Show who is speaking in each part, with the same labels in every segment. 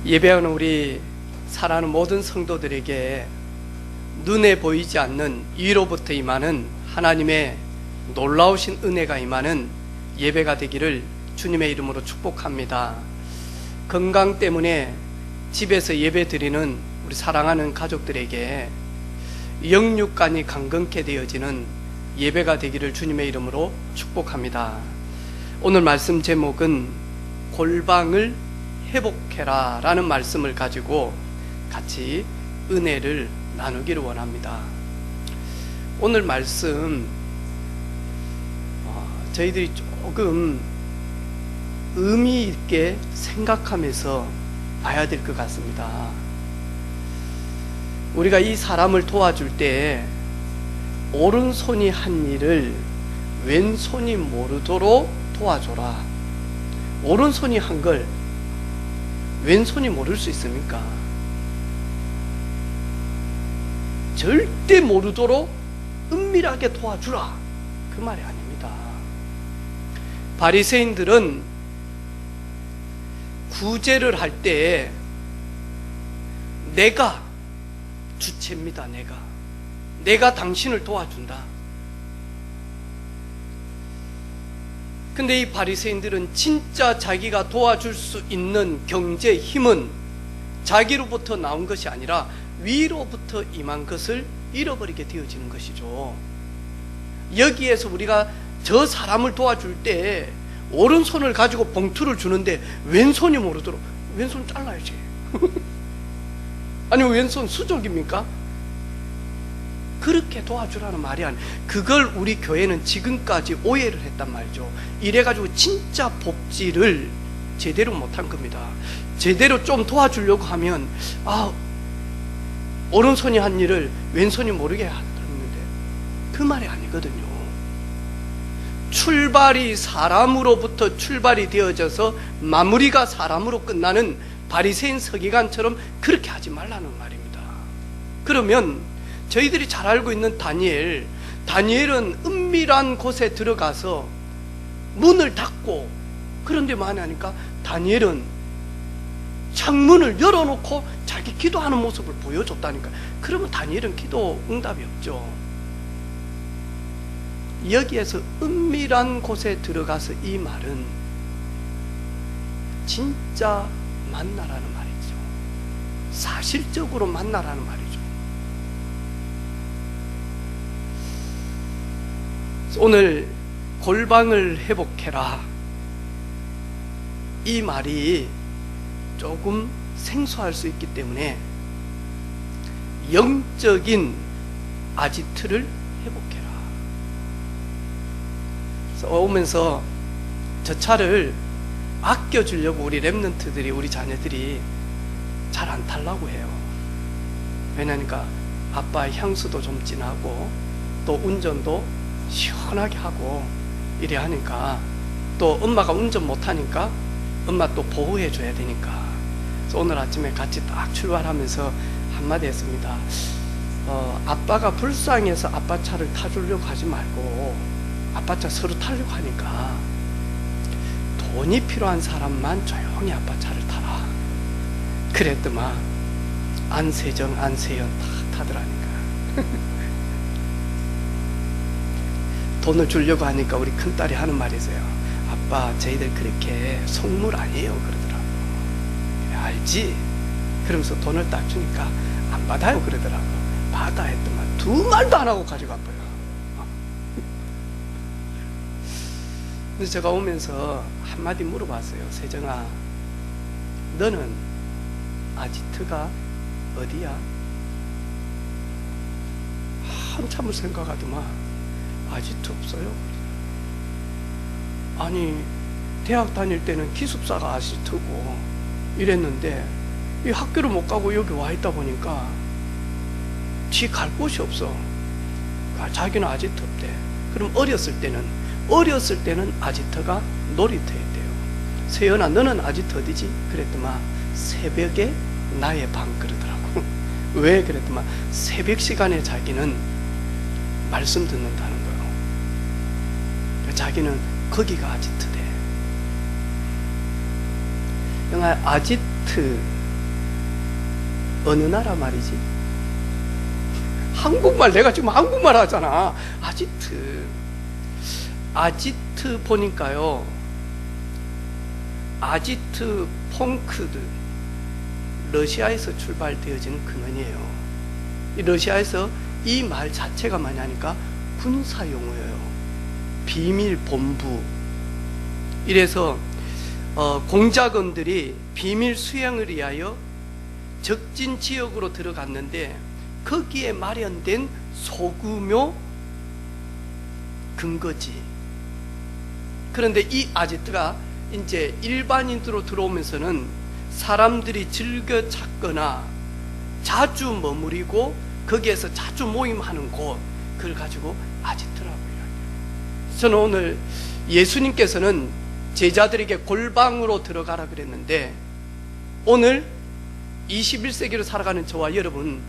Speaker 1: 예배하는 우리 사랑하는 모든 성도들에게 눈에 보이지 않는 위로부터 임하는 하나님의 놀라우신 은혜가 임하는 예배가 되기를 주님의 이름으로 축복합니다. 건강 때문에 집에서 예배 드리는 우리 사랑하는 가족들에게 영육간이 강건케 되어지는 예배가 되기를 주님의 이름으로 축복합니다. 오늘 말씀 제목은 골방을 회복해라 라는 말씀을 가지고 같이 은혜를 나누기를 원합니다. 오늘 말씀 저희들이 조금 의미 있게 생각하면서 봐야 될 것 같습니다. 우리가 이 사람을 도와줄 때 오른손이 한 일을 왼손이 모르도록 도와줘라. 오른손이 한 걸 왼손이 모를 수 있습니까? 절대 모르도록 은밀하게 도와주라, 그 말이 아닙니다. 바리새인들은 구제를 할 때 내가 주체입니다. 내가 당신을 도와준다. 근데 이 바리새인들은 진짜 자기가 도와줄 수 있는 경제 힘은 자기로부터 나온 것이 아니라 위로부터 임한 것을 잃어버리게 되어지는 것이죠. 여기에서 우리가 저 사람을 도와줄 때 오른손을 가지고 봉투를 주는데 왼손이 모르도록 왼손 잘라야지. 아니면 왼손 수족입니까? 그렇게 도와주라는 말이 아니에요. 그걸 우리 교회는 지금까지 오해를 했단 말이죠. 이래가지고 진짜 복지를 제대로 못한 겁니다. 제대로 좀 도와주려고 하면 오른손이 한 일을 왼손이 모르게 하는데 그 말이 아니거든요. 출발이 사람으로부터 출발이 되어져서 마무리가 사람으로 끝나는 바리새인 서기관처럼 그렇게 하지 말라는 말입니다. 그러면 저희들이 잘 알고 있는 다니엘은 은밀한 곳에 들어가서 문을 닫고 그런데 만에 하니까 다니엘은 창문을 열어놓고 자기 기도하는 모습을 보여줬다니까. 그러면 다니엘은 기도 응답이 없죠. 여기에서 은밀한 곳에 들어가서 이 말은 진짜 만나라는 말이죠. 사실적으로 만나라는 말이죠. 오늘 골방을 회복해라, 이 말이 조금 생소할 수 있기 때문에 영적인 아지트를 회복해라. 그래서 오면서 저 차를 아껴주려고 우리 랩런트들이, 우리 자녀들이 잘 안 타려고 해요. 왜냐니까 아빠의 향수도 좀 진하고 또 운전도 시원하게 하고 이래 하니까, 또 엄마가 운전 못하니까 엄마 또 보호해 줘야 되니까. 그래서 오늘 아침에 같이 딱 출발하면서 한마디 했습니다. 아빠가 불쌍해서 아빠 차를 타주려고 하지 말고 아빠 차 서로 타려고 하니까 돈이 필요한 사람만 조용히 아빠 차를 타라. 그랬더만 안세정, 안세연 다 타더라니까. 돈을 주려고 하니까 우리 큰딸이 하는 말이 있어요. 아빠, 저희들 그렇게 속물 아니에요, 그러더라고. 그래, 알지? 그러면서 돈을 딱 주니까 안 받아요, 그러더라고. 받아 했더만 두 말도 안 하고 가져가 버려. 근데 제가 오면서 한마디 물어봤어요. 세정아, 너는 아지트가 어디야? 한참을 생각하더만 아지트 없어요? 아니, 대학 다닐 때는 기숙사가 아지트고 이랬는데 이 학교를 못 가고 여기 와 있다 보니까 지 갈 곳이 없어. 자기는 아지트 없대. 그럼 어렸을 때는 아지트가 놀이터였대요. 세연아, 너는 아지트 어디지? 그랬더만 새벽에 나의 방, 그러더라고. 왜? 그랬더만 새벽 시간에 자기는 말씀 듣는다는 거예요. 자기는 거기가 아지트대. 영화 아지트 어느 나라 말이지? 한국말, 내가 지금 한국말 하잖아. 아지트 보니까요, 아지트 펑크드, 러시아에서 출발되어진 근원이에요. 이 러시아에서 이 말 자체가 뭐냐니까 군사용어예요. 비밀 본부. 이래서 공작원들이 비밀 수행을 위하여 적진 지역으로 들어갔는데 거기에 마련된 소규모 근거지. 그런데 이 아지트가 이제 일반인으로 들어오면서는 사람들이 즐겨 찾거나 자주 머무르고 거기에서 자주 모임하는 곳, 그걸 가지고 아지트라고 이야기해요. 저는 오늘 예수님께서는 제자들에게 골방으로 들어가라 그랬는데, 오늘 21세기로 살아가는 저와 여러분,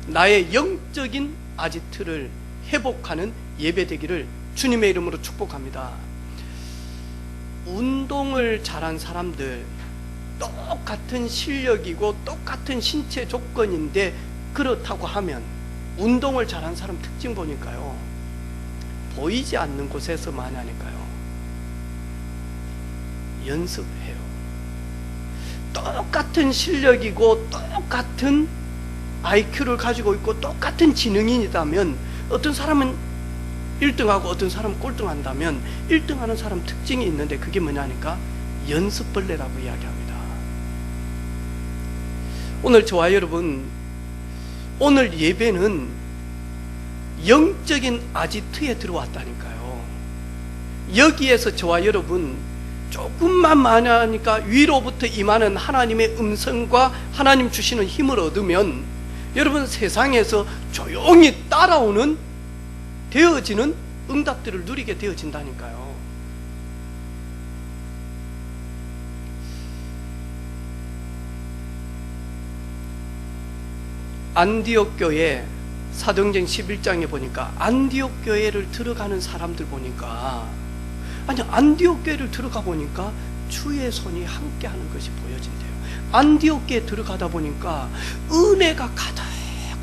Speaker 1: 나의 영적인 아지트를 회복하는 예배 되기를 주님의 이름으로 축복합니다. 운동을 잘한 사람들, 똑같은 실력이고 똑같은 신체 조건인데, 그렇다고 하면 운동을 잘한 사람 특징 보니까요, 보이지 않는 곳에서 많이 하니까요, 연습해요. 똑같은 실력이고 똑같은 IQ를 가지고 있고 똑같은 지능인이라면, 어떤 사람은 1등하고 어떤 사람은 꼴등한다면 1등하는 사람 특징이 있는데, 그게 뭐냐니까 연습벌레라고 이야기합니다. 오늘 저와 여러분, 오늘 예배는 영적인 아지트에 들어왔다니까요. 여기에서 저와 여러분 조금만 많이 하니까 위로부터 임하는 하나님의 음성과 하나님 주시는 힘을 얻으면, 여러분 세상에서 조용히 따라오는 되어지는 응답들을 누리게 되어진다니까요. 안디옥 교회 사도행전 11장에 보니까 안디옥 교회를 들어가는 사람들 보니까, 아니 안디옥 교회를 들어가 보니까 주의 손이 함께하는 것이 보여진대요. 안디옥 교회에 들어가다 보니까 은혜가 가득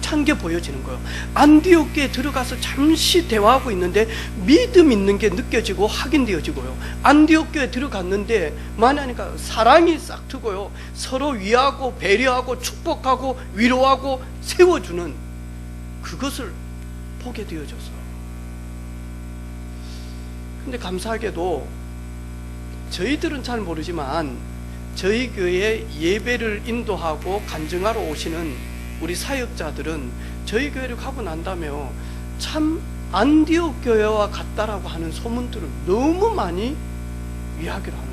Speaker 1: 찬 게 보여지는 거예요. 안디옥 교회에 들어가서 잠시 대화하고 있는데 믿음 있는 게 느껴지고 확인되어지고요. 안디옥 교회에 들어갔는데 만나니까 사랑이 싹 트고요, 서로 위하고 배려하고 축복하고 위로하고 세워주는 그것을 보게 되어져서. 근데 감사하게도 저희들은 잘 모르지만 저희 교회에 예배를 인도하고 간증하러 오시는 우리 사역자들은 저희 교회를 가고 난 다음에 참 안디옥 교회와 같다라고 하는 소문들을 너무 많이 이야기를 하는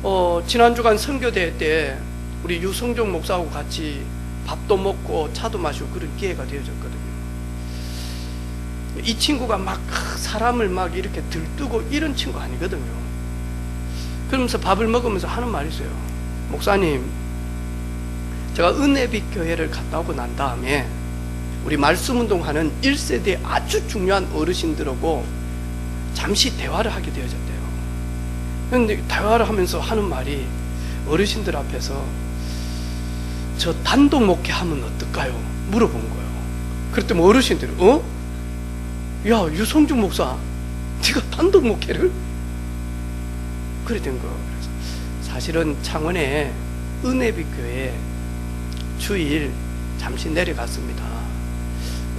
Speaker 1: 거예요. 지난주간 선교대회 때 우리 유성종 목사하고 같이 밥도 먹고 차도 마시고 그런 기회가 되어졌거든요. 이 친구가 막 사람을 막 이렇게 들뜨고 이런 친구 아니거든요. 그러면서 밥을 먹으면서 하는 말이 있어요. 목사님, 제가 은혜빛 교회를 갔다 오고 난 다음에 우리 말씀운동하는 1세대 아주 중요한 어르신들하고 잠시 대화를 하게 되어졌대요. 그런데 대화를 하면서 하는 말이, 어르신들 앞에서 저 단독 목회하면 어떨까요? 물어본 거예요. 그랬더니 어르신들이 야, 유성중 목사, 네가 단독 목회를? 그래 된 거예요. 그래서 사실은 창원에 은혜빛 교회에 주일 잠시 내려갔습니다.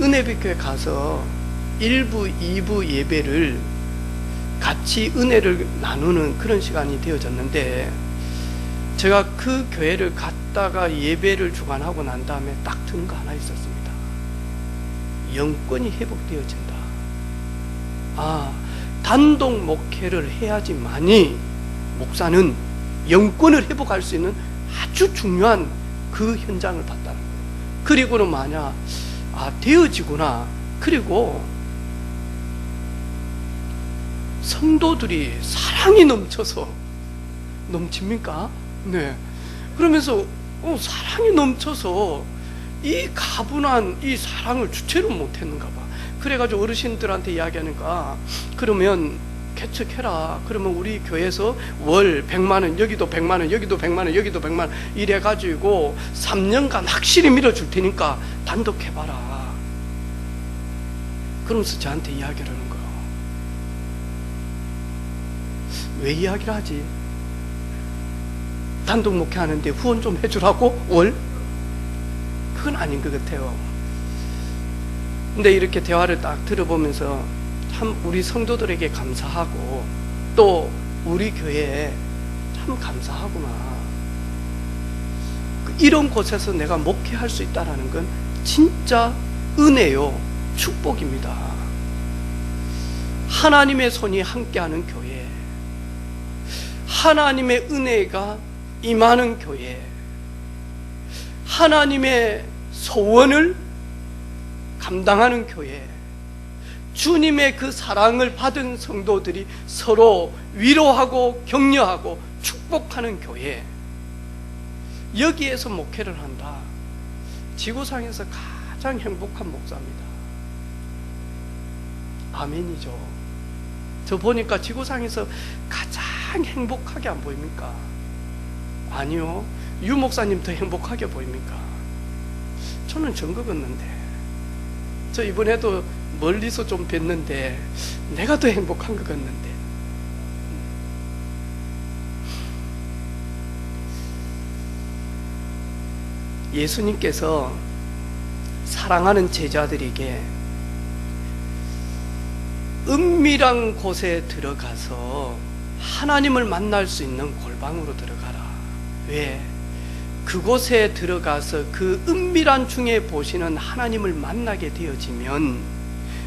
Speaker 1: 은혜빛 교회 가서 1부, 2부 예배를 같이 은혜를 나누는 그런 시간이 되어졌는데, 제가 그 교회를 갔다가 예배를 주관하고 난 다음에 딱 드는 거 하나 있었습니다. 영권이 회복되어진다. 단독 목회를 해야지만이 목사는 영권을 회복할 수 있는 아주 중요한 그 현장을 봤다는 거예요. 그리고는 만약 되어지구나. 그리고 성도들이 사랑이 넘칩니까? 네. 그러면서 사랑이 넘쳐서 이 가분한 이 사랑을 주체를 못했는가 봐. 그래가지고 어르신들한테 이야기하니까, 그러면 개척해라. 그러면 우리 교회에서 월 100만 원, 여기도 100만 원, 여기도 100만 원, 여기도 100만 원 이래가지고 3년간 확실히 밀어줄 테니까 단독해봐라. 그러면서 저한테 이야기를 하는 거예요. 왜 이야기를 하지? 단독 목회하는데 후원 좀 해주라고? 월? 그건 아닌 것 같아요. 근데 이렇게 대화를 딱 들어보면서 참 우리 성도들에게 감사하고 또 우리 교회에 참 감사하구나. 이런 곳에서 내가 목회할 수 있다는 건 진짜 은혜요, 축복입니다. 하나님의 손이 함께하는 교회, 하나님의 은혜가 임하는 교회, 하나님의 소원을 감당하는 교회, 주님의 그 사랑을 받은 성도들이 서로 위로하고 격려하고 축복하는 교회, 여기에서 목회를 한다. 지구상에서 가장 행복한 목사입니다. 아멘이죠. 저 보니까 지구상에서 가장 행복하게 안 보입니까? 아니요. 유 목사님 더 행복하게 보입니까? 저는 전거 걷는데, 저 이번에도 멀리서 좀 뵀는데 내가 더 행복한 것 같는데. 예수님께서 사랑하는 제자들에게 은밀한 곳에 들어가서 하나님을 만날 수 있는 골방으로 들어가라. 왜? 그곳에 들어가서 그 은밀한 중에 보시는 하나님을 만나게 되어지면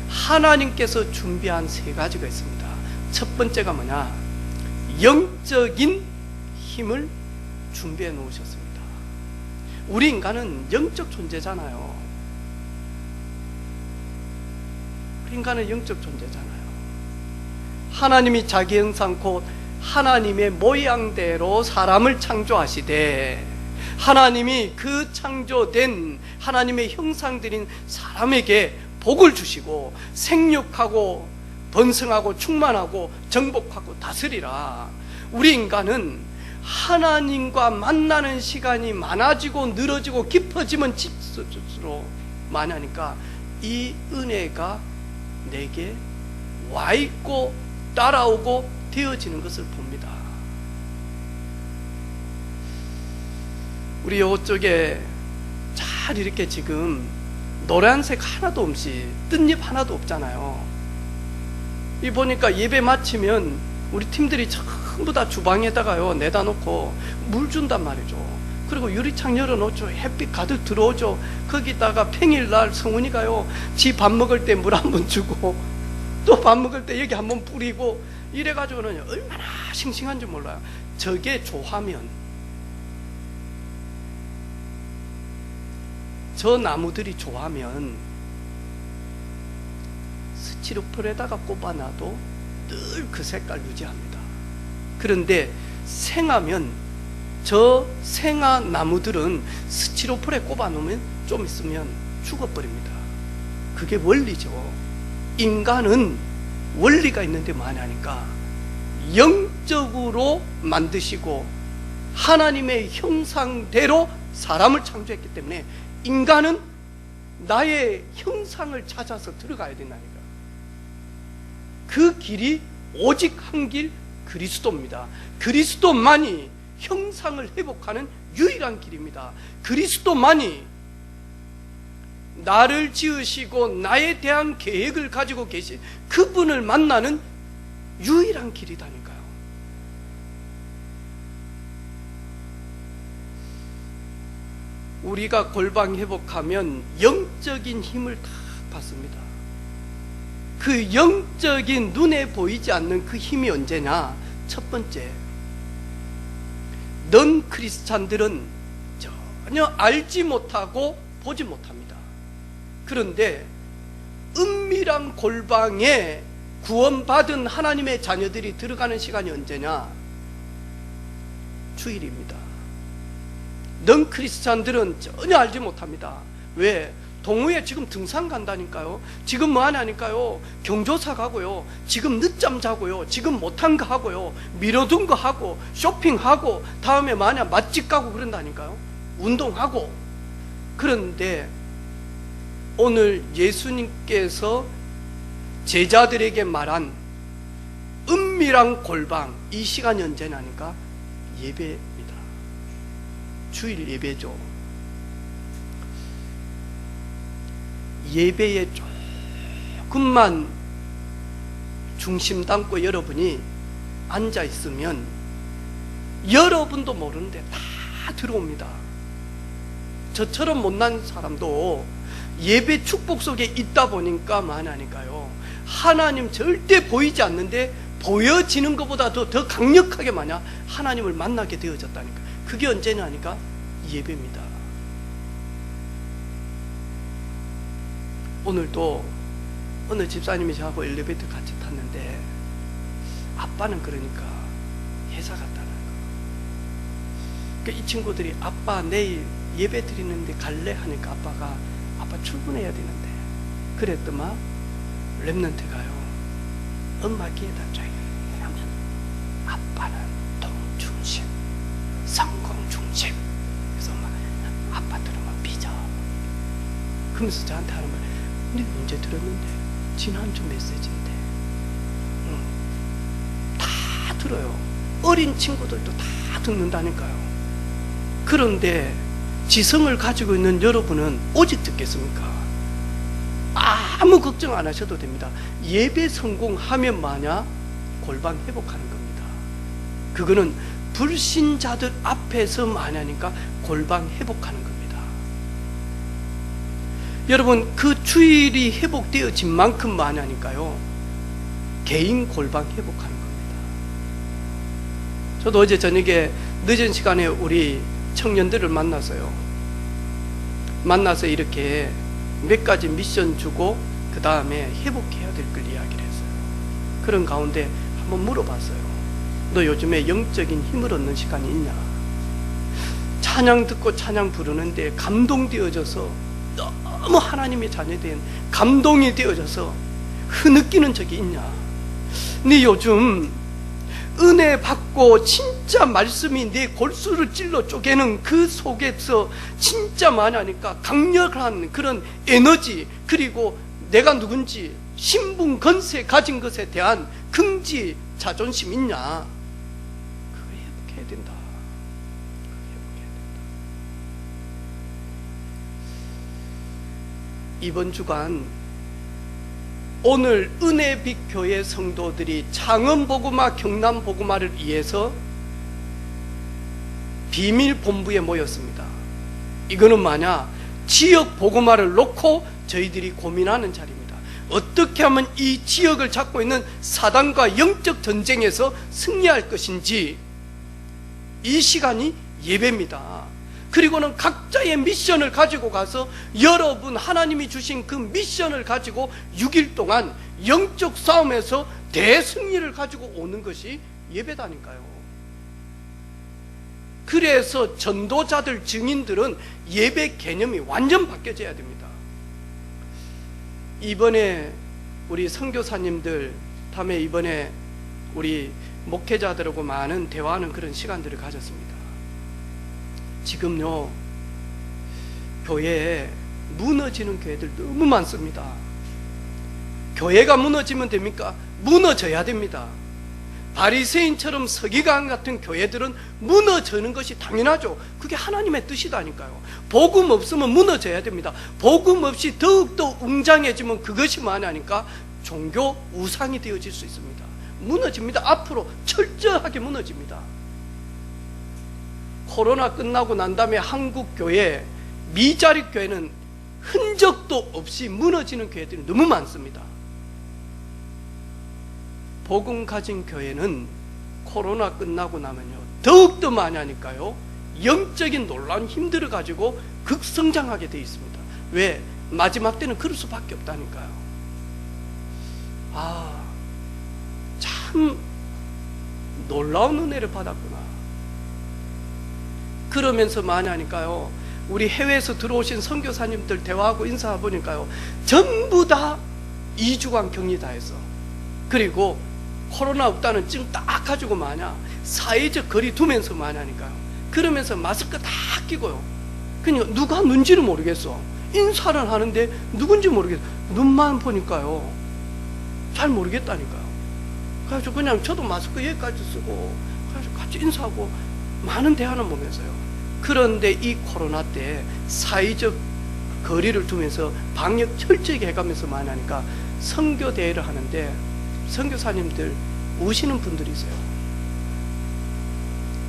Speaker 1: 하나님께서 준비한 3가지가 있습니다. 첫 번째가 뭐냐? 영적인 힘을 준비해 놓으셨습니다. 우리 인간은 영적 존재잖아요. 우리 인간은 영적 존재잖아요. 하나님이 자기 형상 곧 하나님의 모양대로 사람을 창조하시되 하나님이 그 창조된 하나님의 형상들인 사람에게 복을 주시고 생육하고 번성하고 충만하고 정복하고 다스리라. 우리 인간은 하나님과 만나는 시간이 많아지고 늘어지고 깊어지면 깊어질수록 많이 하니까 이 은혜가 내게 와 있고 따라오고 되어지는 것을 봅니다. 우리 이쪽에 잘 이렇게 지금 노란색 하나도 없이 뜬잎 하나도 없잖아요. 이 보니까 예배 마치면 우리 팀들이 전부 다 주방에다가요 내다 놓고 물 준단 말이죠. 그리고 유리창 열어놓죠. 햇빛 가득 들어오죠. 거기다가 평일날 성훈이가요 지 밥 먹을 때 물 한 번 주고 또 밥 먹을 때 여기 한 번 뿌리고 이래가지고는 얼마나 싱싱한지 몰라요. 저게 조하면, 저 나무들이 조하면 스티로폼에다가 꼽아놔도 늘 그 색깔 유지합니다. 그런데 생하면 저 생화 나무들은 스티로폼에 꼽아놓으면 좀 있으면 죽어버립니다. 그게 원리죠. 인간은 원리가 있는데 많이 하니까 영적으로 만드시고 하나님의 형상대로 사람을 창조했기 때문에 인간은 나의 형상을 찾아서 들어가야 된다니까. 그 길이 오직 한 길 그리스도입니다. 그리스도만이 형상을 회복하는 유일한 길입니다. 그리스도만이 나를 지으시고 나에 대한 계획을 가지고 계신 그분을 만나는 유일한 길이다니까요. 우리가 골방 회복하면 영적인 힘을 다 받습니다. 그 영적인 눈에 보이지 않는 그 힘이 언제냐? 첫 번째, 넌 크리스찬들은 전혀 알지 못하고 보지 못합니다. 그런데 은밀한 골방에 구원받은 하나님의 자녀들이 들어가는 시간이 언제냐? 주일입니다. 넌 크리스찬들은 전혀 알지 못합니다. 왜? 동호회 지금 등산 간다니까요. 지금 뭐 하냐니까요. 경조사 가고요. 지금 늦잠 자고요. 지금 못한 거 하고요. 미뤄둔 거 하고 쇼핑하고 다음에 만약 맛집 가고 그런다니까요. 운동하고. 그런데 오늘 예수님께서 제자들에게 말한 은밀한 골방, 이 시간이 언제냐니까 예배입니다. 주일 예배죠. 예배에 조금만 중심 담고 여러분이 앉아 있으면 여러분도 모르는데 다 들어옵니다. 저처럼 못난 사람도 예배 축복 속에 있다 보니까 만하니까요. 하나님 절대 보이지 않는데 보여지는 것보다 더 강력하게 만약 하나님을 만나게 되어졌다니까. 그게 언제냐니까 예배입니다. 오늘도 어느 집사님이 저하고 엘리베이터 같이 탔는데 아빠는 그러니까 회사 갔다는 거. 그러니까 이 친구들이 아빠 내일 예배 드리는데 갈래? 하니까 아빠가 아빠 출근해야 되는데 그랬더만 랩런트 가요. 엄마 귀에다 쫙 하면 아빠는 돈 중심, 성공 중심. 그래서 엄마가 아빠 들으면 삐져. 그러면서 저한테 하는 말, 근데 언제 들었는데? 지난주 메시지인데. 다 들어요. 어린 친구들도 다 듣는다니까요. 그런데 지성을 가지고 있는 여러분은 오직 듣겠습니까? 아무 걱정 안 하셔도 됩니다. 예배 성공하면 마냐 골방 회복하는 겁니다. 그거는 불신자들 앞에서 마냐니까 골방 회복하는 겁니다. 여러분, 그 주일이 회복되어진 만큼 마냐니까요 개인 골방 회복하는 겁니다. 저도 어제 저녁에 늦은 시간에 우리 청년들을 만나서요. 만나서 이렇게 몇 가지 미션 주고 그 다음에 회복해야 될 걸 이야기를 했어요. 그런 가운데 한번 물어봤어요. 너 요즘에 영적인 힘을 얻는 시간이 있냐? 찬양 듣고 찬양 부르는데 감동되어져서 너무 하나님의 자녀된 감동이 되어져서 흐느끼는 적이 있냐? 네 요즘 은혜 받고 진짜 말씀이 내 골수를 찔러 쪼개는 그 속에서 진짜 많으니까 강력한 그런 에너지, 그리고 내가 누군지 신분 건세 가진 것에 대한 긍지 자존심 있냐? 그거 회복해야 된다. 이번 주간 오늘 은혜빛 교회 성도들이 창원복음화 경남복음화를 위해서 비밀본부에 모였습니다. 이거는 마냐 지역 복음화를 놓고 저희들이 고민하는 자리입니다. 어떻게 하면 이 지역을 잡고 있는 사단과 영적 전쟁에서 승리할 것인지, 이 시간이 예배입니다. 그리고는 각자의 미션을 가지고 가서 여러분 하나님이 주신 그 미션을 가지고 6일 동안 영적 싸움에서 대승리를 가지고 오는 것이 예배다니까요. 그래서 전도자들, 증인들은 예배 개념이 완전 바뀌어져야 됩니다. 이번에 우리 선교사님들, 다음에 이번에 우리 목회자들하고 많은 대화하는 그런 시간들을 가졌습니다. 지금요 교회에 무너지는 교회들 너무 많습니다. 교회가 무너지면 됩니까? 무너져야 됩니다. 바리새인처럼 서기관 같은 교회들은 무너지는 것이 당연하죠. 그게 하나님의 뜻이다니까요. 복음 없으면 무너져야 됩니다. 복음 없이 더욱더 웅장해지면 그것이 뭐냐니까 종교 우상이 되어질 수 있습니다. 무너집니다. 앞으로 철저하게 무너집니다. 코로나 끝나고 난 다음에 한국 교회, 미자립 교회는 흔적도 없이 무너지는 교회들이 너무 많습니다. 복음 가진 교회는 코로나 끝나고 나면요 더욱더 많이 하니까요 영적인 놀라운 힘들을 가지고 극성장하게 되어 있습니다. 왜? 마지막 때는 그럴 수밖에 없다니까요. 참 놀라운 은혜를 받았구나. 그러면서 많이 하니까요 우리 해외에서 들어오신 선교사님들 대화하고 인사해 보니까요, 전부 다 2주간 격리 다 했어. 그리고 코로나 없다는 증 딱 가지고 마냐 사회적 거리 두면서 마냐니까요. 그러면서 마스크 다 끼고요. 그러니까 누가 누군지를 모르겠어. 인사를 하는데 누군지 모르겠어. 눈만 보니까요 잘 모르겠다니까요. 그래서 그냥 저도 마스크 여기까지 쓰고 그래서 같이 인사하고 많은 대화는 보면서요. 그런데 이 코로나 때 사회적 거리를 두면서 방역 철저하게 해가면서 많이 하니까 선교 대회를 하는데 선교사님들 우시는 분들이 있어요.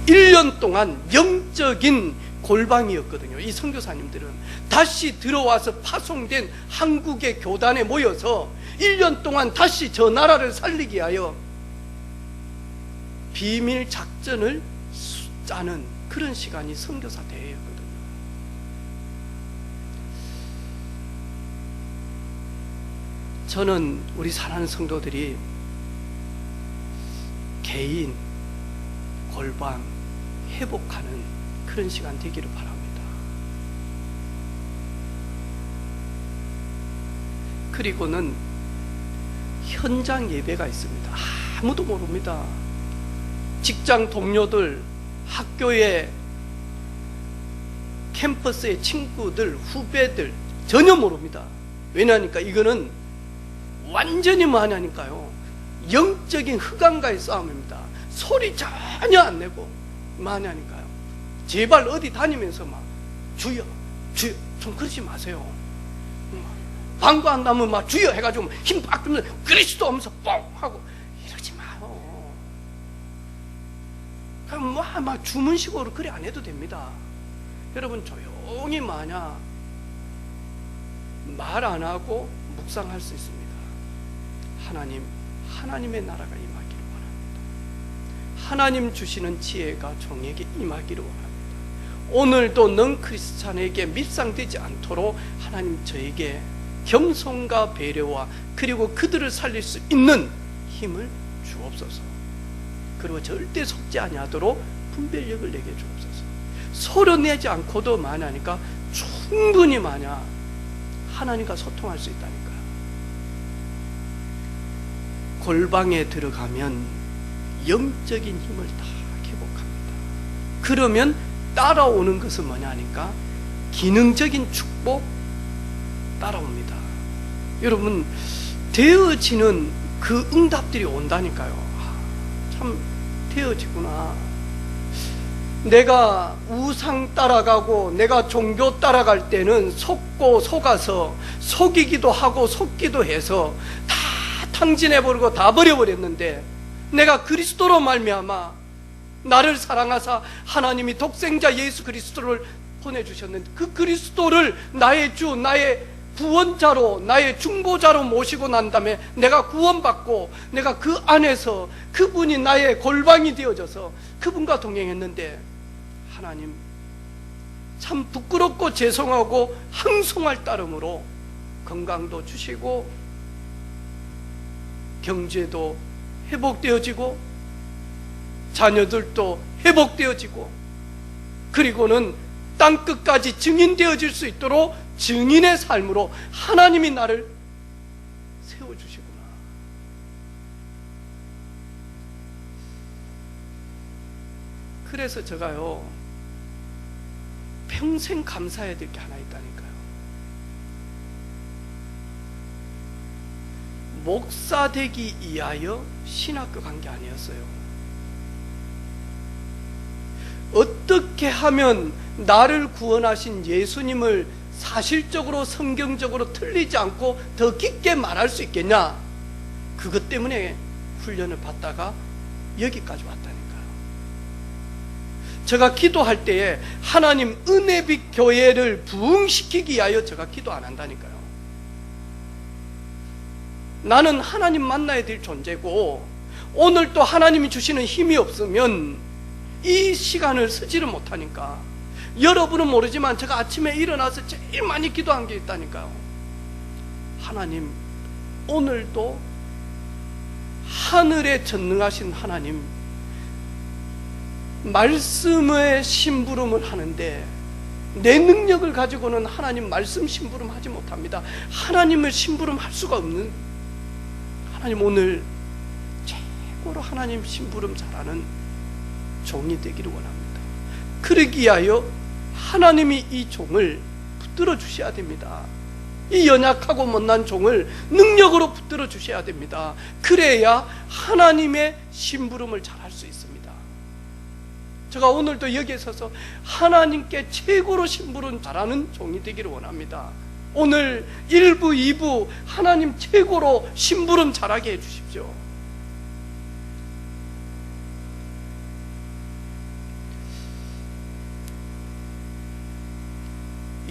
Speaker 1: 1년 동안 영적인 골방이었거든요. 이 선교사님들은 다시 들어와서 파송된 한국의 교단에 모여서 1년 동안 다시 저 나라를 살리기 위하여 비밀 작전을 짜는 그런 시간이 선교사 대회였거든요. 저는 우리 사랑하는 성도들이 개인 골방 회복하는 그런 시간 되기를 바랍니다. 그리고는 현장 예배가 있습니다. 아무도 모릅니다. 직장 동료들, 학교의 캠퍼스의 친구들, 후배들 전혀 모릅니다. 왜냐하니까 이거는 완전히 뭐하냐니까요, 영적인 흑암과의 싸움입니다. 소리 전혀 안 내고 뭐하냐니까요, 제발 어디 다니면서 막 주여 주여 좀 그러지 마세요. 방구 안 나면 막 주여 해가지고 힘 빡 주면서 그리스도 하면서 뻥 하고 이러지 마요. 그럼 막 주문식으로 그래 안 해도 됩니다. 여러분 조용히 마냐 말 안 하고 묵상할 수 있습니다. 하나님의 나라가 임하기를 원합니다. 하나님 주시는 지혜가 종에게 임하기를 원합니다. 오늘도 넌 크리스찬에게 밉상되지 않도록 하나님 저에게 겸손과 배려와 그리고 그들을 살릴 수 있는 힘을 주옵소서. 그리고 절대 속지 아니하도록 분별력을 내게 주옵소서. 소리 내지 않고도 만하니까 충분히 마냐 하나님과 소통할 수 있다니까요. 골방에 들어가면 영적인 힘을 다 회복합니다. 그러면 따라오는 것은 뭐냐 하니까 기능적인 축복 따라옵니다. 여러분 되어지는 그 응답들이 온다니까요. 참 되어지구나. 내가 우상 따라가고 내가 종교 따라갈 때는 속고 속아서 속이기도 하고 속기도 해서 다 탕진해버리고 다 버려버렸는데 내가 그리스도로 말미암아 나를 사랑하사 하나님이 독생자 예수 그리스도를 보내주셨는데 그 그리스도를 나의 주 나의 구원자로 나의 중보자로 모시고 난 다음에 내가 구원받고 내가 그 안에서 그분이 나의 골방이 되어져서 그분과 동행했는데 하나님 참 부끄럽고 죄송하고 항송할 따름으로 건강도 주시고 경제도 회복되어지고 자녀들도 회복되어지고 그리고는 땅끝까지 증인되어질 수 있도록 증인의 삶으로 하나님이 나를 세워주시구나. 그래서 제가요 평생 감사해야 될 게 하나 있다니까요. 목사 되기 위하여 신학교 간 게 아니었어요. 어떻게 하면 나를 구원하신 예수님을 사실적으로 성경적으로 틀리지 않고 더 깊게 말할 수 있겠냐, 그것 때문에 훈련을 받다가 여기까지 왔다니까요. 제가 기도할 때에 하나님 은혜빛 교회를 부흥시키기 위하여 제가 기도 안 한다니까요. 나는 하나님 만나야 될 존재고 오늘 또 하나님이 주시는 힘이 없으면 이 시간을 쓰지를 못하니까. 여러분은 모르지만 제가 아침에 일어나서 제일 많이 기도한 게 있다니까요. 하나님, 오늘도 하늘에 전능하신 하나님 말씀의 심부름을 하는데 내 능력을 가지고는 하나님 말씀 심부름 하지 못합니다. 하나님을 심부름 할 수가 없는, 하나님 오늘 최고로 하나님 심부름 잘하는 종이 되기를 원합니다. 그러기 위하여 하나님이 이 종을 붙들어 주셔야 됩니다. 이 연약하고 못난 종을 능력으로 붙들어 주셔야 됩니다. 그래야 하나님의 심부름을 잘할 수 있습니다. 제가 오늘도 여기에 서서 하나님께 최고로 심부름 잘하는 종이 되기를 원합니다. 오늘 1부, 2부 하나님 최고로 심부름 잘하게 해주십시오.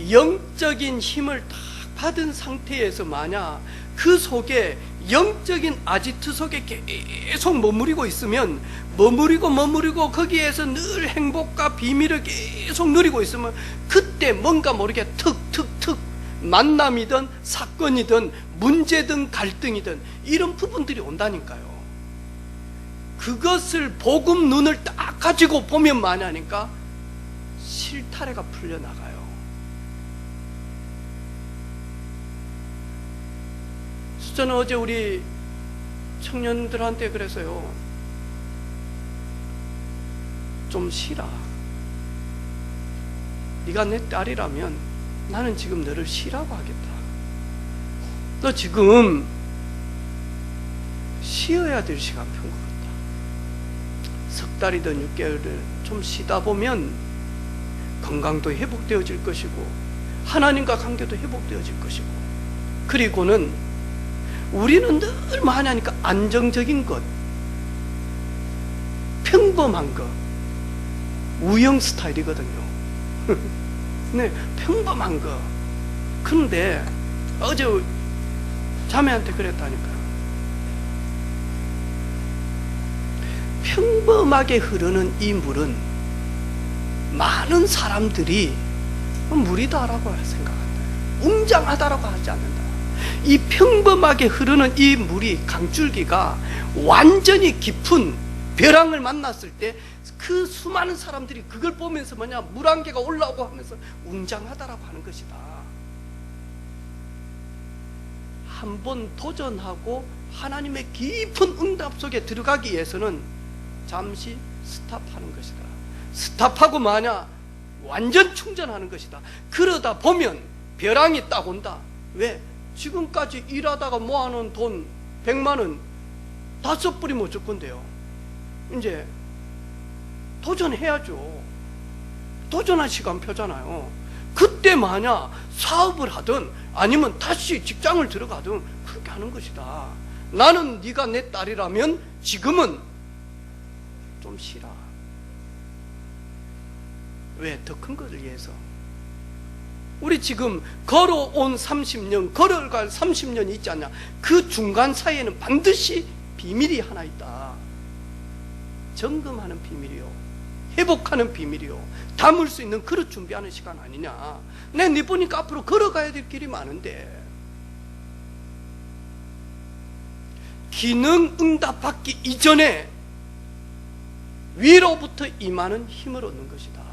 Speaker 1: 영적인 힘을 딱 받은 상태에서 만약 그 속에 영적인 아지트 속에 계속 머무르고 있으면 머무르고 거기에서 늘 행복과 비밀을 계속 누리고 있으면 그때 뭔가 모르게 툭툭툭 만남이든 사건이든 문제든 갈등이든 이런 부분들이 온다니까요. 그것을 복음 눈을 딱 가지고 보면 마냐니까 실타래가 풀려나가요. 저는 어제 우리 청년들한테 그래서요, 좀 쉬라. 네가 내 딸이라면 나는 지금 너를 쉬라고 하겠다. 너 지금 쉬어야 될 시간표인 것 같다. 석 달이든 6개월을 좀 쉬다 보면 건강도 회복되어질 것이고 하나님과 관계도 회복되어질 것이고, 그리고는 우리는 늘 뭐하냐니까 안정적인 것, 평범한 것, 우영 스타일이거든요. 네, 평범한 것. 그런데 어제 자매한테 그랬다니까요. 평범하게 흐르는 이 물은 많은 사람들이 물이다라고 생각한다. 웅장하다라고 하지 않는다. 이 평범하게 흐르는 이 물이, 강줄기가 완전히 깊은 벼랑을 만났을 때 그 수많은 사람들이 그걸 보면서 뭐냐, 물 한 개가 올라오고 하면서 웅장하다라고 하는 것이다. 한번 도전하고 하나님의 깊은 응답 속에 들어가기 위해서는 잠시 스탑하는 것이다. 스탑하고 뭐냐, 완전 충전하는 것이다. 그러다 보면 벼랑이 딱 온다. 왜? 지금까지 일하다가 모아놓은 돈 100만 원 다 써버리면 어쩔 건데요. 이제 도전해야죠. 도전할 시간표잖아요. 그때 만약 사업을 하든 아니면 다시 직장을 들어가든 그렇게 하는 것이다. 나는 네가 내 딸이라면 지금은 좀 쉬라. 왜? 더 큰 것을 위해서. 우리 지금 걸어온 30년, 걸어갈 30년이 있지 않냐. 그 중간 사이에는 반드시 비밀이 하나 있다. 점검하는 비밀이요, 회복하는 비밀이요, 담을 수 있는 그릇 준비하는 시간 아니냐. 네 보니까 앞으로 걸어가야 될 길이 많은데, 기능 응답 받기 이전에 위로부터 임하는 힘을 얻는 것이다.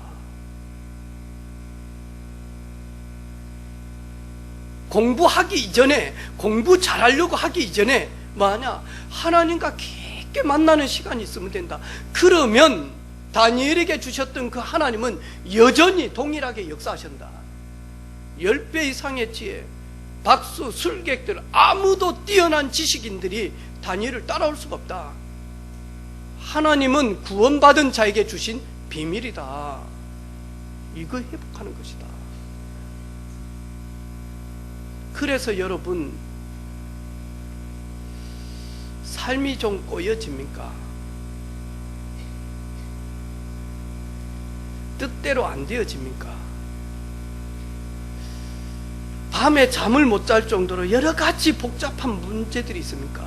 Speaker 1: 공부하기 이전에, 공부 잘하려고 하기 이전에 뭐하냐, 하나님과 깊게 만나는 시간이 있으면 된다. 그러면 다니엘에게 주셨던 그 하나님은 여전히 동일하게 역사하신다. 10배 이상의 지혜, 박수, 술객들, 아무도 뛰어난 지식인들이 다니엘을 따라올 수가 없다. 하나님은 구원받은 자에게 주신 비밀이다. 이거 회복하는 것이다. 그래서 여러분, 삶이 좀 꼬여집니까? 뜻대로 안 되어집니까? 밤에 잠을 못 잘 정도로 여러 가지 복잡한 문제들이 있습니까?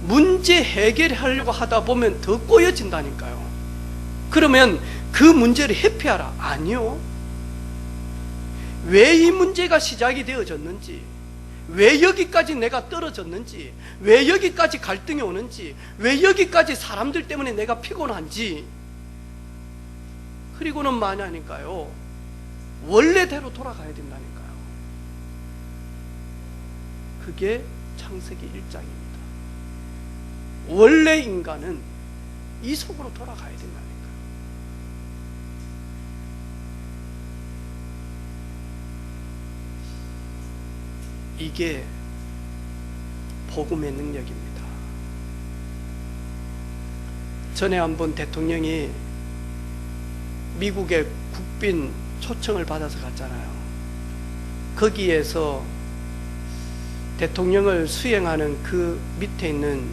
Speaker 1: 문제 해결하려고 하다 보면 더 꼬여진다니까요. 그러면 그 문제를 회피하라. 아니요. 왜 이 문제가 시작이 되어졌는지, 왜 여기까지 내가 떨어졌는지, 왜 여기까지 갈등이 오는지, 왜 여기까지 사람들 때문에 내가 피곤한지, 그리고는 뭐냐니까요, 원래대로 돌아가야 된다니까요. 그게 창세기 1장입니다. 원래 인간은 이 속으로 돌아가야 된다니까요. 이게 복음의 능력입니다. 전에 한번 대통령이 미국의 국빈 초청을 받아서 갔잖아요. 거기에서 대통령을 수행하는 그 밑에 있는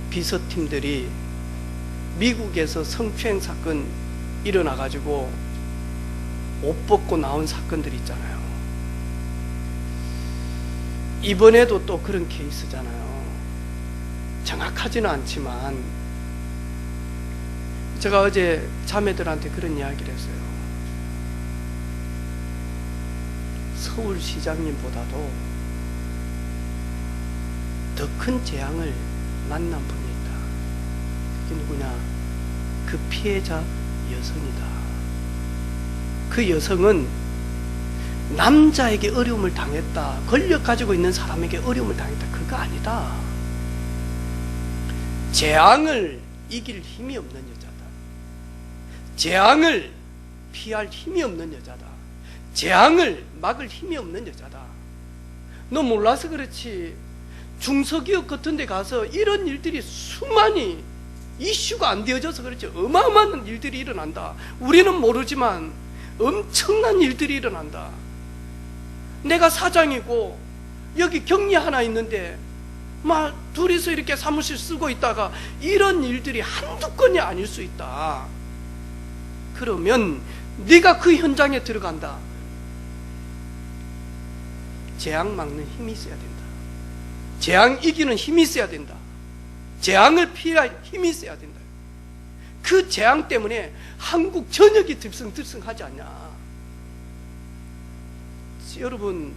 Speaker 1: 비서팀들이 미국에서 성추행 사건 일어나가지고 옷 벗고 나온 사건들이 있잖아요. 이번에도 또 그런 케이스잖아요. 정확하지는 않지만 제가 어제 자매들한테 그런 이야기를 했어요. 서울시장님보다도 더 큰 재앙을 만난 분이 있다. 그게 누구냐? 그 피해자 여성이다. 그 여성은 남자에게 어려움을 당했다, 권력 가지고 있는 사람에게 어려움을 당했다, 그거 아니다. 재앙을 이길 힘이 없는 여자다. 재앙을 피할 힘이 없는 여자다. 재앙을 막을 힘이 없는 여자다. 너 몰라서 그렇지, 중소기업 같은 데 가서 이런 일들이 수많이 이슈가 안 되어져서 그렇지 어마어마한 일들이 일어난다. 우리는 모르지만 엄청난 일들이 일어난다. 내가 사장이고 여기 격리 하나 있는데 막 둘이서 이렇게 사무실 쓰고 있다가 이런 일들이 한두 건이 아닐 수 있다. 그러면 네가 그 현장에 들어간다. 재앙 막는 힘이 있어야 된다. 재앙 이기는 힘이 있어야 된다. 재앙을 피할 힘이 있어야 된다. 그 재앙 때문에 한국 전역이 들썩들썩하지 않냐. 여러분,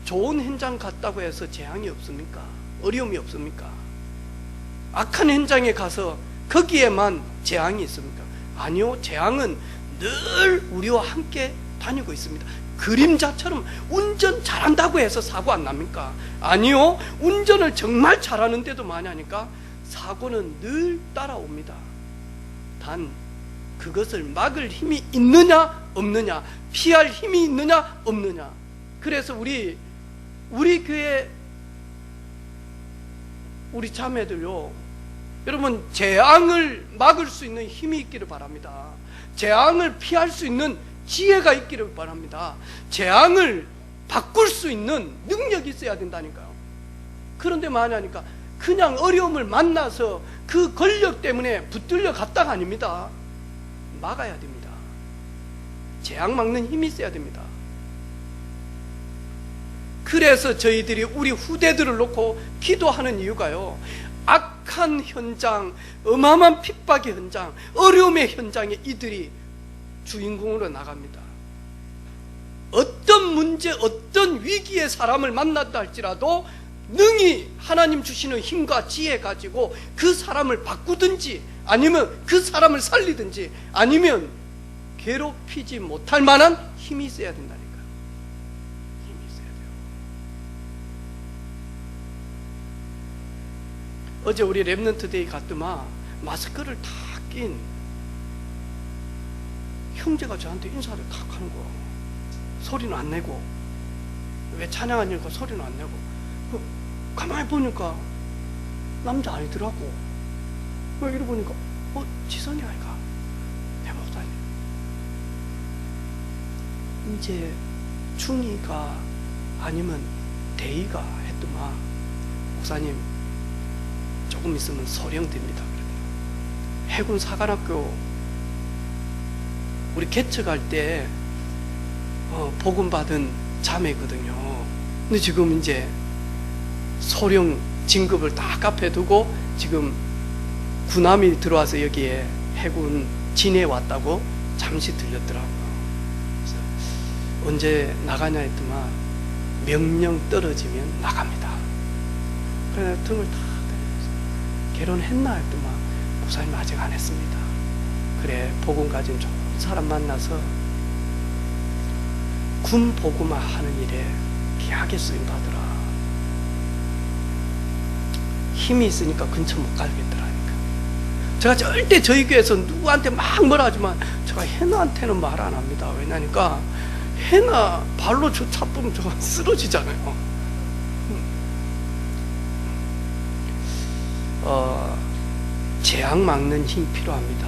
Speaker 1: 좋은 현장 갔다고 해서 재앙이 없습니까? 어려움이 없습니까? 악한 현장에 가서 거기에만 재앙이 있습니까? 아니요, 재앙은 늘 우리와 함께 다니고 있습니다. 그림자처럼. 운전 잘한다고 해서 사고 안 납니까? 아니요, 운전을 정말 잘하는데도 많이 하니까 사고는 늘 따라옵니다. 단 그것을 막을 힘이 있느냐 없느냐, 피할 힘이 있느냐 없느냐. 그래서 우리 교회 우리 자매들요, 여러분, 재앙을 막을 수 있는 힘이 있기를 바랍니다. 재앙을 피할 수 있는 지혜가 있기를 바랍니다. 재앙을 바꿀 수 있는 능력이 있어야 된다니까요. 그런데 뭐하냐니까 그냥 어려움을 만나서 그 권력 때문에 붙들려 갔다가 아닙니다. 막아야 됩니다. 재앙 막는 힘이 있어야 됩니다. 그래서 저희들이 우리 후대들을 놓고 기도하는 이유가요, 악한 현장, 어마어마한 핍박의 현장, 어려움의 현장에 이들이 주인공으로 나갑니다. 어떤 문제, 어떤 위기의 사람을 만났다 할지라도 능히 하나님 주시는 힘과 지혜 가지고 그 사람을 바꾸든지 아니면 그 사람을 살리든지 아니면 괴롭히지 못할 만한 힘이 있어야 된다니까요. 힘이 있어야 돼요. 어제 우리 랩넌트데이 갔더만 마스크를 다 낀 형제가 저한테 인사를 탁 하는 거야. 소리는 안 내고. 왜 찬양하니까 소리는 안 내고. 가만히 보니까 남자 아니더라고. 이러고 보니까 지성이 아이가 대목사님 이제 중2가 아니면 대이가 했더만 목사님 조금 있으면 소령됩니다. 해군 사관학교 우리 개척할 때 복음 받은 자매거든요. 근데 지금 이제 소령 진급을 다 앞에 두고 지금 군함이 들어와서 여기에 해군 진해 왔다고 잠시 들렸더라고요. 그래서 언제 나가냐 했더만 명령 떨어지면 나갑니다. 그래서 등을 다 들려서 결혼했나 했더만 목사님 아직 안 했습니다. 그래 복음 가진 좀 사람 만나서 군 보고마 하는 일에 귀하게 쓰임 받으라. 힘이 있으니까 근처 못 가겠더라니까. 제가 절대 저희 교회에서 누구한테 막 뭐라 하지만 제가 해나한테는 말 안 합니다. 왜냐니까 해나 발로 저 차보면 저거 쓰러지잖아요. 재앙 막는 힘이 필요합니다.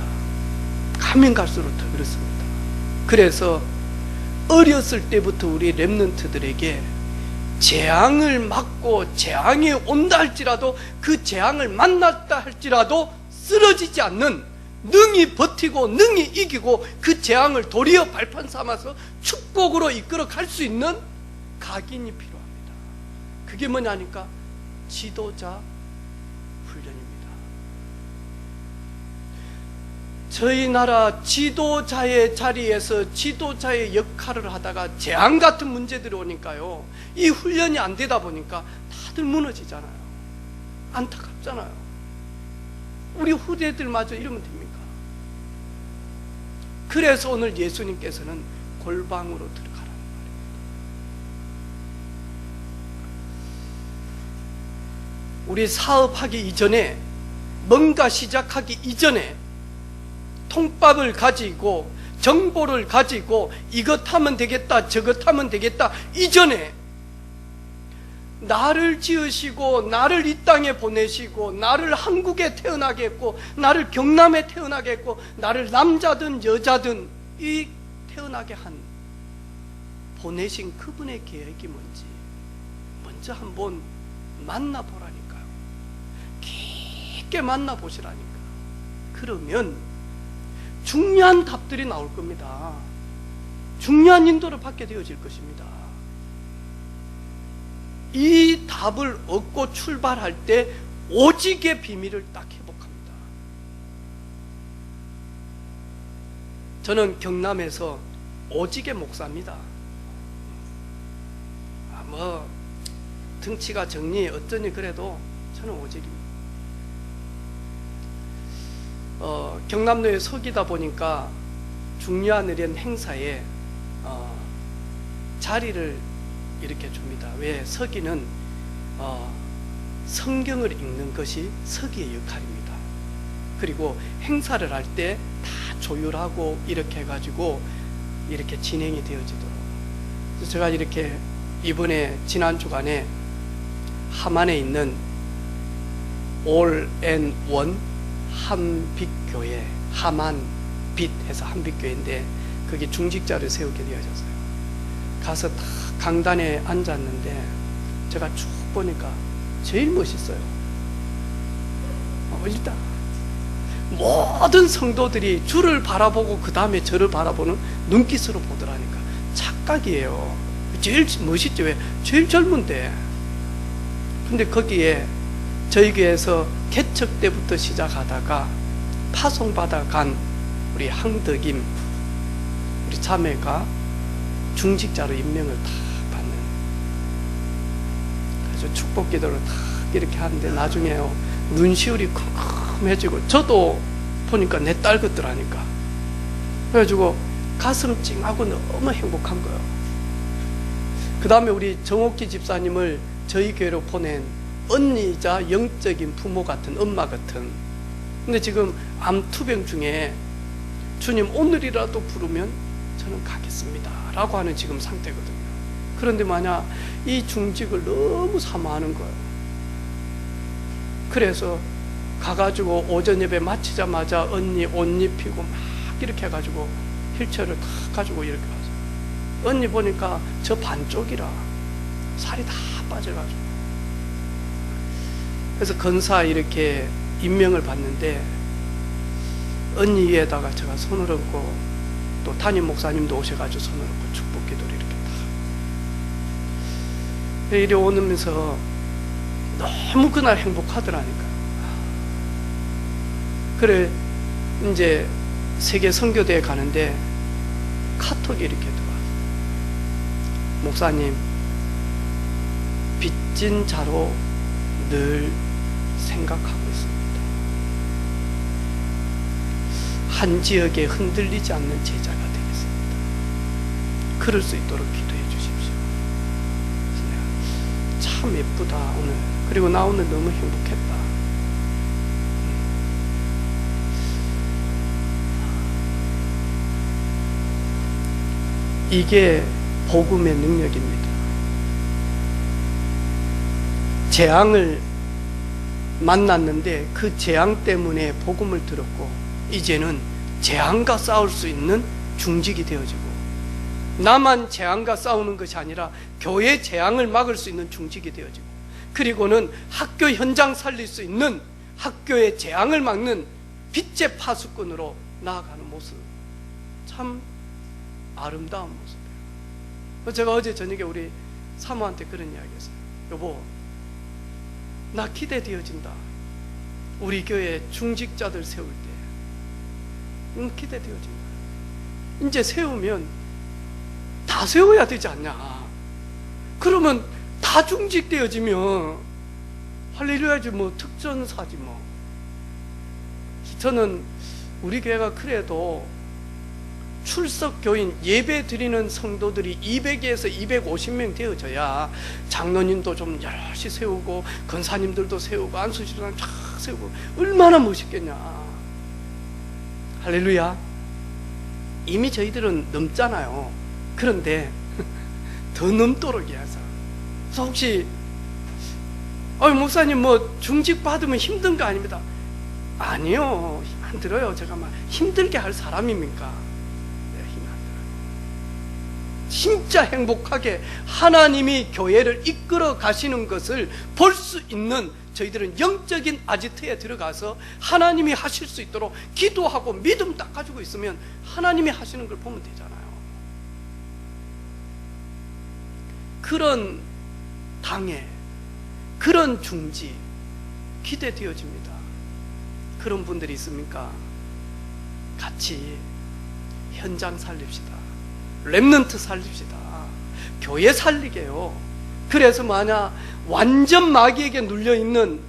Speaker 1: 가면 갈수록 더 그렇습니다. 그래서 어렸을 때부터 우리 렘넌트들에게 재앙을 막고 재앙이 온다 할지라도 그 재앙을 만났다 할지라도 쓰러지지 않는, 능히 버티고 능히 이기고 그 재앙을 도리어 발판 삼아서 축복으로 이끌어 갈 수 있는 각인이 필요합니다. 그게 뭐냐니까 지도자 훈련입니다. 저희 나라 지도자의 자리에서 지도자의 역할을 하다가 재앙 같은 문제들이 오니까요, 이 훈련이 안 되다 보니까 다들 무너지잖아요. 안타깝잖아요. 우리 후대들마저 이러면 됩니까? 그래서 오늘 예수님께서는 골방으로 들어가라는 말입니다. 우리 사업하기 이전에, 뭔가 시작하기 이전에 통밥을 가지고 정보를 가지고 이것 하면 되겠다 저것 하면 되겠다 이전에 나를 지으시고 나를 이 땅에 보내시고 나를 한국에 태어나게 했고 나를 경남에 태어나게 했고 나를 남자든 여자든 이 태어나게 한 보내신 그분의 계획이 뭔지 먼저 한번 만나보라니까요. 깊게 만나보시라니까. 그러면 중요한 답들이 나올 겁니다. 중요한 인도를 받게 되어질 것입니다. 이 답을 얻고 출발할 때 오직의 비밀을 딱 회복합니다. 저는 경남에서 오직의 목사입니다. 등치가 정리 어쩌니 그래도 저는 오직입니다. 경남도에 서기다 보니까 중요한 이런 행사에 자리를 이렇게 줍니다. 왜? 서기는 성경을 읽는 것이 서기의 역할입니다. 그리고 행사를 할 때 다 조율하고 이렇게 해가지고 이렇게 진행이 되어지도록. 그래서 제가 이렇게 이번에 지난 주간에 함안에 있는 올 앤 원 한빛교회, 함안빛 해서 한빛교회인데 거기 중직자를 세우게 되어졌어요. 가서 딱 강단에 앉았는데 제가 쭉 보니까 제일 멋있어요. 일단 모든 성도들이 주를 바라보고 그 다음에 저를 바라보는 눈빛으로 보더라니까. 착각이에요. 제일 멋있죠. 왜? 제일 젊은데. 근데 거기에 저희 교회에서 개척 때부터 시작하다가 파송받아 간 우리 항덕임 우리 자매가 중직자로 임명을 다 받는, 그래서 축복 기도를 다 이렇게 하는데 나중에요 눈시울이 컴컴해지고 저도 보니까 내 딸 같더라니까. 그래가지고 가슴 찡하고 너무 행복한 거예요. 그 다음에 우리 정옥기 집사님을 저희 교회로 보낸 언니이자 영적인 부모 같은, 엄마 같은. 근데 지금 암투병 중에 주님 오늘이라도 부르면 저는 가겠습니다 라고 하는 지금 상태거든요. 그런데 만약 이 중직을 너무 사모하는 거예요. 그래서 가가지고 오전 예배 마치자마자 언니 옷 입히고 막 이렇게 해가지고 휠체어를 다 가지고 이렇게 가서 언니 보니까 저 반쪽이라 살이 다 빠져가지고, 그래서 건사 이렇게 임명을 받는데 언니 위에다가 제가 손을 얹고 또 담임 목사님도 오셔가지고 손을 얹고 축복 기도를 이렇게 다 이리 오면서 너무 그날 행복하더라니까요. 그래 이제 세계 선교대에 가는데 카톡이 이렇게 들어와서 목사님 빚진 자로 늘 생각하고 있습니다. 한 지역에 흔들리지 않는 제자가 되겠습니다. 그럴 수 있도록 기도해 주십시오. 참 예쁘다 오늘. 그리고 나 오늘 너무 행복했다. 이게 복음의 능력입니다. 재앙을 만났는데 그 재앙 때문에 복음을 들었고 이제는 재앙과 싸울 수 있는 중직이 되어지고, 나만 재앙과 싸우는 것이 아니라 교회 재앙을 막을 수 있는 중직이 되어지고, 그리고는 학교 현장 살릴 수 있는 학교의 재앙을 막는 빛의 파수꾼으로 나아가는 모습, 참 아름다운 모습이에요. 제가 어제 저녁에 우리 사모한테 그런 이야기 했어요. 여보, 나 기대되어진다. 우리 교회 중직자들 세울 때 기대되어진다. 이제 세우면 다 세워야 되지 않냐. 그러면 다 중직되어지면 할렐루야지 뭐 특전사지 뭐. 저는 우리 교회가 그래도 출석 교인 예배 드리는 성도들이 200에서 250명 되어져야 장로님도 좀 여럿이 세우고 권사님들도 세우고 안수실장 쫙 세우고 얼마나 멋있겠냐. 할렐루야. 이미 저희들은 넘잖아요. 그런데 더 넘도록 해야죠. 그래서 혹시 목사님 뭐 중직 받으면 힘든 거 아닙니다. 아니요, 힘 안 들어요. 제가 막 힘들게 할 사람입니까? 진짜 행복하게 하나님이 교회를 이끌어 가시는 것을 볼 수 있는 저희들은 영적인 아지트에 들어가서 하나님이 하실 수 있도록 기도하고 믿음 딱 가지고 있으면 하나님이 하시는 걸 보면 되잖아요. 그런 당회, 그런 중지 기대되어집니다. 그런 분들이 있습니까? 같이 현장 살립시다. 렘넌트 살립시다. 교회 살리게요. 그래서 만약 완전 마귀에게 눌려있는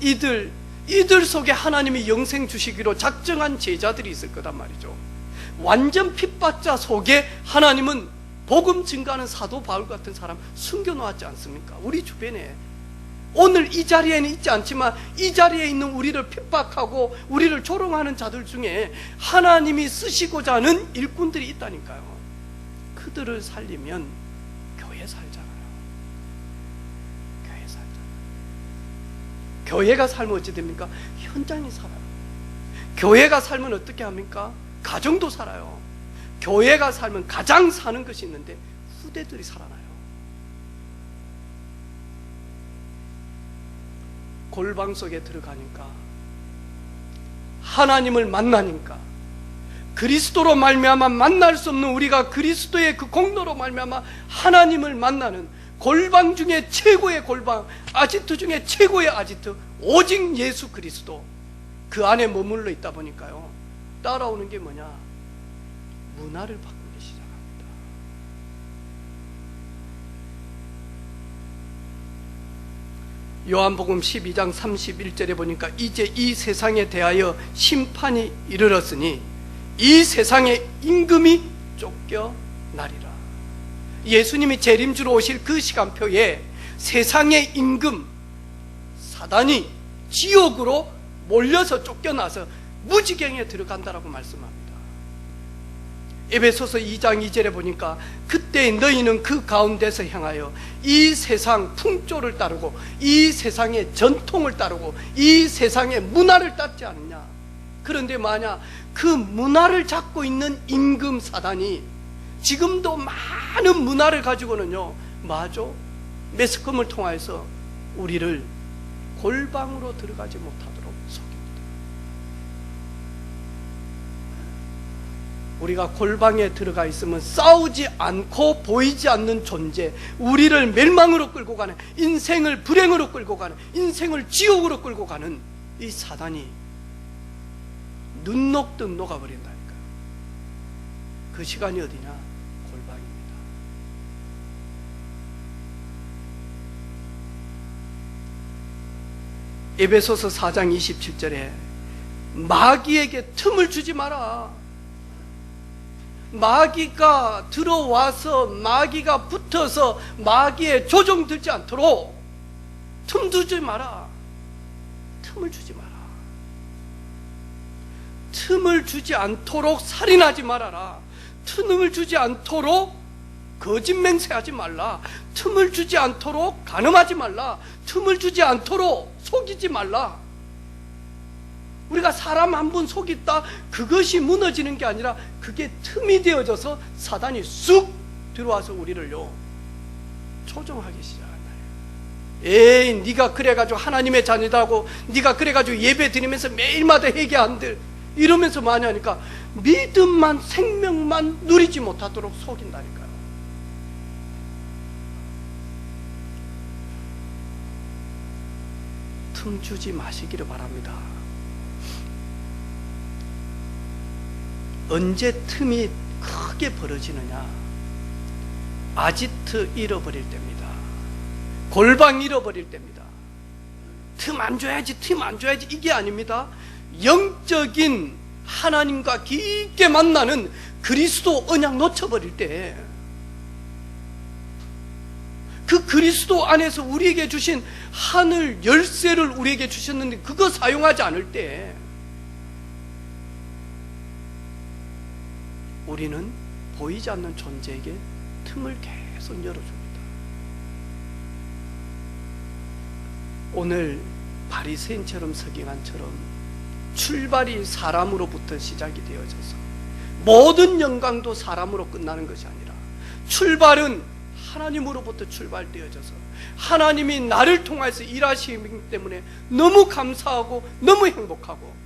Speaker 1: 이들 속에 하나님이 영생 주시기로 작정한 제자들이 있을 거란 말이죠. 완전 핍박자 속에 하나님은 복음 증가하는 사도 바울 같은 사람 숨겨놓았지 않습니까? 우리 주변에 오늘 이 자리에는 있지 않지만 이 자리에 있는 우리를 핍박하고 우리를 조롱하는 자들 중에 하나님이 쓰시고자 하는 일꾼들이 있다니까요. 그들을 살리면 교회 살잖아요. 교회 살잖아요. 교회가 살면 어찌 됩니까? 현장이 살아요. 교회가 살면 어떻게 합니까? 가정도 살아요. 교회가 살면 가장 사는 것이 있는데 후대들이 살아나요. 골방 속에 들어가니까, 하나님을 만나니까, 그리스도로 말미암아 만날 수 없는 우리가 그리스도의 그 공로로 말미암아 하나님을 만나는 골방 중에 최고의 골방, 아지트 중에 최고의 아지트, 오직 예수 그리스도, 그 안에 머물러 있다 보니까요, 따라오는 게 뭐냐? 문화를 바꾸기 시작합니다. 요한복음 12장 31절에 보니까 이제 이 세상에 대하여 심판이 이르렀으니 이 세상의 임금이 쫓겨나리라. 예수님이 재림주로 오실 그 시간표에 세상의 임금 사단이 지옥으로 몰려서 쫓겨나서 무지경에 들어간다라고 말씀합니다. 에베소서 2장 2절에 보니까 그때 너희는 그 가운데서 향하여 이 세상 풍조를 따르고 이 세상의 전통을 따르고 이 세상의 문화를 따르지 않느냐. 그런데 만약 그 문화를 잡고 있는 임금 사단이 지금도 많은 문화를 가지고는요, 마저 매스컴을 통해서 우리를 골방으로 들어가지 못하도록 속입니다. 우리가 골방에 들어가 있으면 싸우지 않고 보이지 않는 존재, 우리를 멸망으로 끌고 가는, 인생을 불행으로 끌고 가는, 인생을 지옥으로 끌고 가는 이 사단이 눈 녹듯 녹아버린다니까요. 그 시간이 어디냐? 골방입니다. 에베소서 4장 27절에 마귀에게 틈을 주지 마라. 마귀가 들어와서 마귀가 붙어서 마귀에 조종들지 않도록 틈 두지 마라. 틈을 주지 마라. 틈을 주지 않도록 살인하지 말아라. 틈을 주지 않도록 거짓 맹세하지 말라. 틈을 주지 않도록 간음하지 말라. 틈을 주지 않도록 속이지 말라. 우리가 사람 한 분 속였다, 그것이 무너지는 게 아니라 그게 틈이 되어져서 사단이 쑥 들어와서 우리를요 조종하기 시작한다. 에이, 네가 그래가지고 하나님의 자녀다고, 네가 그래가지고 예배 드리면서 매일마다 회개한들 이러면서 많이 하니까 믿음만, 생명만 누리지 못하도록 속인다니까요. 틈 주지 마시기를 바랍니다. 언제 틈이 크게 벌어지느냐? 아지트 잃어버릴 때입니다. 골방 잃어버릴 때입니다. 틈 안 줘야지, 틈 안 줘야지, 이게 아닙니다. 영적인 하나님과 깊게 만나는 그리스도 언약 놓쳐버릴 때, 그 그리스도 안에서 우리에게 주신 하늘 열쇠를 우리에게 주셨는데 그거 사용하지 않을 때 우리는 보이지 않는 존재에게 틈을 계속 열어줍니다. 오늘 바리새인처럼 서기관처럼 출발이 사람으로부터 시작이 되어져서 모든 영광도 사람으로 끝나는 것이 아니라 출발은 하나님으로부터 출발되어져서 하나님이 나를 통해서 일하시기 때문에 너무 감사하고 너무 행복하고,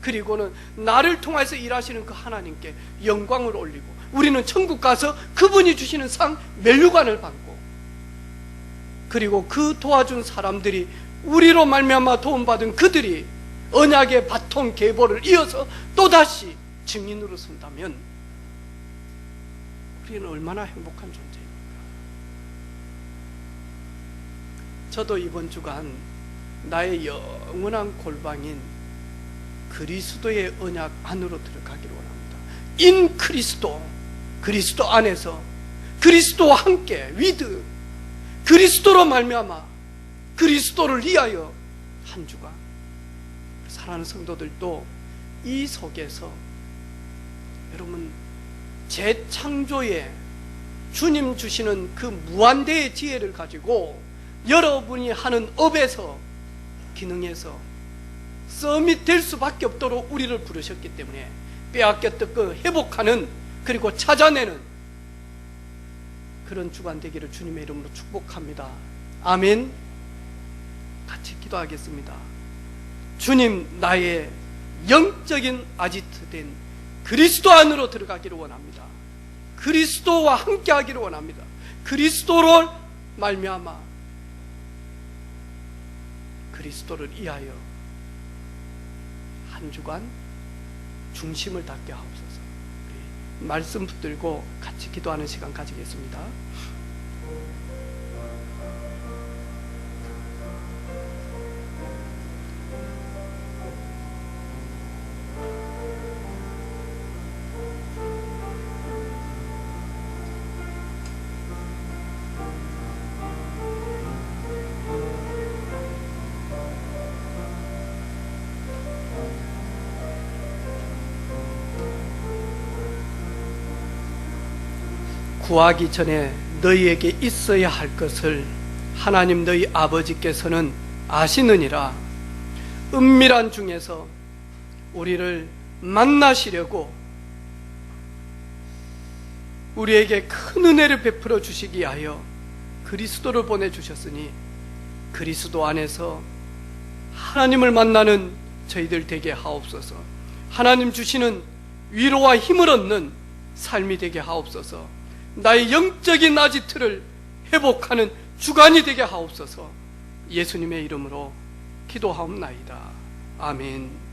Speaker 1: 그리고는 나를 통해서 일하시는 그 하나님께 영광을 올리고 우리는 천국 가서 그분이 주시는 상 면류관을 받고, 그리고 그 도와준 사람들이 우리로 말미암아 도움받은 그들이 언약의 바통 계보를 이어서 또다시 증인으로 선다면 우리는 얼마나 행복한 존재입니까? 저도 이번 주간 나의 영원한 골방인 그리스도의 언약 안으로 들어가기를 원합니다. 인 그리스도, 그리스도 안에서 그리스도와 함께 위드, 그리스도로 말미암아 그리스도를 위하여 한 주간, 사랑하는 성도들도 이 속에서 여러분 재창조의 주님 주시는 그 무한대의 지혜를 가지고 여러분이 하는 업에서 기능해서 서밋 될 수밖에 없도록 우리를 부르셨기 때문에 빼앗겼던 그 회복하는, 그리고 찾아내는 그런 주간 되기를 주님의 이름으로 축복합니다. 아멘. 같이 기도하겠습니다. 주님, 나의 영적인 아지트된 그리스도 안으로 들어가기를 원합니다. 그리스도와 함께 하기를 원합니다. 그리스도를 말미암아 그리스도를 위하여 한 주간 중심을 닫게 하옵소서. 우리 말씀 붙들고 같이 기도하는 시간 가지겠습니다. 구하기 전에 너희에게 있어야 할 것을 하나님 너희 아버지께서는 아시느니라. 은밀한 중에서 우리를 만나시려고 우리에게 큰 은혜를 베풀어 주시기 위하여 그리스도를 보내주셨으니 그리스도 안에서 하나님을 만나는 저희들 되게 하옵소서. 하나님 주시는 위로와 힘을 얻는 삶이 되게 하옵소서. 나의 영적인 아지트를 회복하는 주간이 되게 하옵소서. 예수님의 이름으로 기도하옵나이다. 아멘.